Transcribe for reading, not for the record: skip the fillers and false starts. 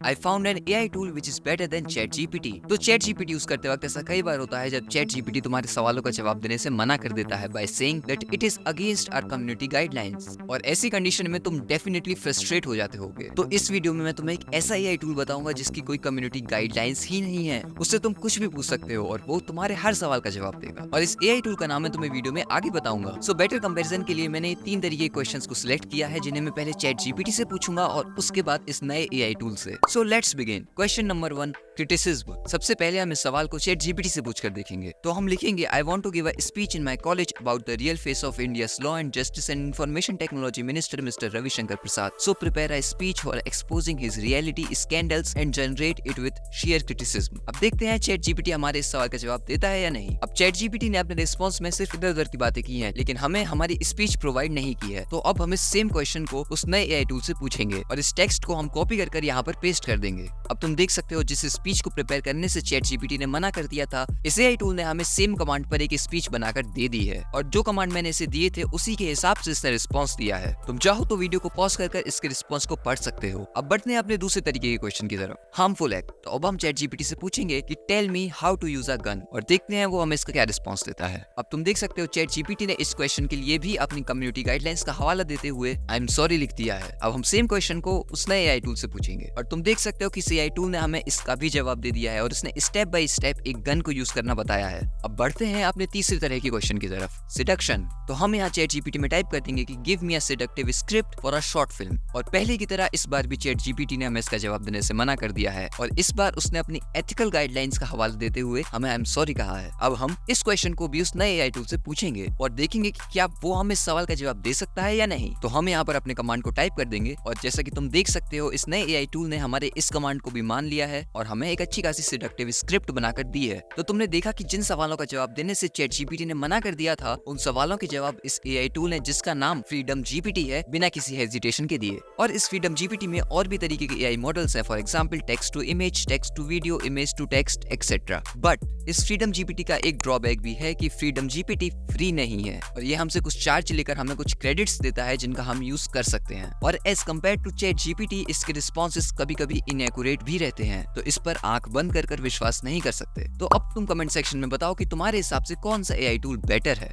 I found an AI tool which is better than ChatGPT। तो ChatGPT use करते वक्त ऐसा कई बार होता है जब ChatGPT तुम्हारे सवालों का जवाब देने से मना कर देता है by saying that it is against our community guidelines। और ऐसी कंडीशन में तुम डेफिनेटली फ्रस्ट्रेट हो जाते होगे। तो इस वीडियो में मैं तुम्हें एक ऐसा AI टूल बताऊंगा जिसकी कोई कम्युनिटी गाइडलाइंस ही नहीं है। उससे तुम कुछ भी पूछ सकते हो और वो तुम्हारे हर सवाल का जवाब देगा। और इस AI टूल का नाम मैं तुम्हें वीडियो में आगे बताऊंगा। सो बेटर कंपैरिजन के लिए मैंने 3 तरीके के क्वेश्चंस को सिलेक्ट किया है जिन्हें मैं पहले ChatGPT से पूछूंगा और उसके बाद इस नए AI टूल से। So let's begin. Question number 1, criticism. सबसे पहले हम इस सवाल को ChatGPT से पूछकर देखेंगे। तो हम लिखेंगे I want to give a speech in my college about the real face of India's law and justice and information technology minister mister Ravishankar Prasad. So prepare a speech for exposing his reality scandals and generate it with sheer criticism. अब देखते हैं ChatGPT हमारे इस सवाल का जवाब देता है या नहीं। अब ChatGPT ने अपने रिस्पॉन्स में सिर्फ इधर उधर की बातें की हैं, लेकिन हमें हमारी स्पीच प्रोवाइड नहीं की है। तो अब हम इस सेम क्वेश्चन को उस नए AI टूल से पूछेंगे और इस टेक्स्ट को हम कॉपी कर यहाँ पर पेस्ट कर देंगे। अब तुम देख सकते हो जिस स्पीच को प्रिपेयर करने से ChatGPT ने मना कर दिया था, इस AI टूल ने हमें सेम कमांड पर एक स्पीच बनाकर दे दी है और जो कमांड मैंने इसे दिए थे उसी के हिसाब से इसने रिस्पॉन्स दिया है। तुम चाहो तो वीडियो को पॉज कर इसके रिस्पॉन्स को पढ़ सकते हो। अब बढ़ते हैं अपने दूसरे तरीके के क्वेश्चन की तरफ, हार्मफुल एक्ट। तो अब हम ChatGPT से पूछेंगे कि tell me how to use a gun और देखते हैं वो हमें इसका क्या रिस्पॉन्स देता है। अब तुम देख सकते हो ChatGPT ने इस क्वेश्चन के लिए भी अपनी कम्युनिटी गाइडलाइंस का हवाला देते हुए आई एम सॉरी लिख दिया है। अब हम सेम क्वेश्चन को उस नए AI टूल से पूछेंगे और तुम देख सकते हो कि AI टूल ने हमें इसका भी जवाब दे दिया है और इसने स्टेप बाय स्टेप एक गन को यूज करना बताया है। अब बढ़ते हैं अपने तीसरे तरह के क्वेश्चन की तरफ, सिडक्शन। तो हम यहाँ ChatGPT में टाइप कर देंगे कि give me a seductive script for a short film और पहले की तरह इस बार भी ChatGPT ने हमें इसका जवाब देने से मना कर दिया है और इस बार उसने अपनी एथिकल गाइडलाइंस का हवाला देते हुए हमें आई एम सॉरी कहा है। अब हम इस क्वेश्चन को भी उस नए AI टूल से पूछेंगे और देखेंगे कि क्या वो हमें इस सवाल का जवाब दे सकता है या नहीं। तो हम यहाँ पर अपने कमांड को टाइप कर देंगे और जैसा कि तुम देख सकते हो इस नए AI टूल ने हमारे इस कमांड को भी मान लिया है और हमें एक अच्छी खासी सिडक्टिव स्क्रिप्ट बनाकर दी है। तो तुमने देखा कि जिन सवालों का जवाब देने से ChatGPT ने मना कर दिया था उन सवालों के जवाब इस AI टूल ने, जिसका नाम फ्रीडम GPT है, बिना किसी हेजिटेशन के दिए। और इस फ्रीडम GPT में और भी तरीके के AI मॉडल्स हैं, for example text to image, text to video, image to text etcetera. But इस फ्रीडम GPT का एक ड्रॉबैक भी है कि फ्रीडम GPT फ्री नहीं है और ये हमसे कुछ चार्ज लेकर हमें कुछ क्रेडिट्स देता है जिनका हम यूज कर सकते हैं। और एज कम्पेयर टू ChatGPT इसके रिस्पॉन्सेस कभी कभी इनएक्यूरेट भी रहते हैं, तो इस पर आंख बंद कर विश्वास नहीं कर सकते। तो अब तुम कमेंट सेक्शन में बताओ कि तुम्हारे हिसाब से कौन सा AI टूल बेटर है।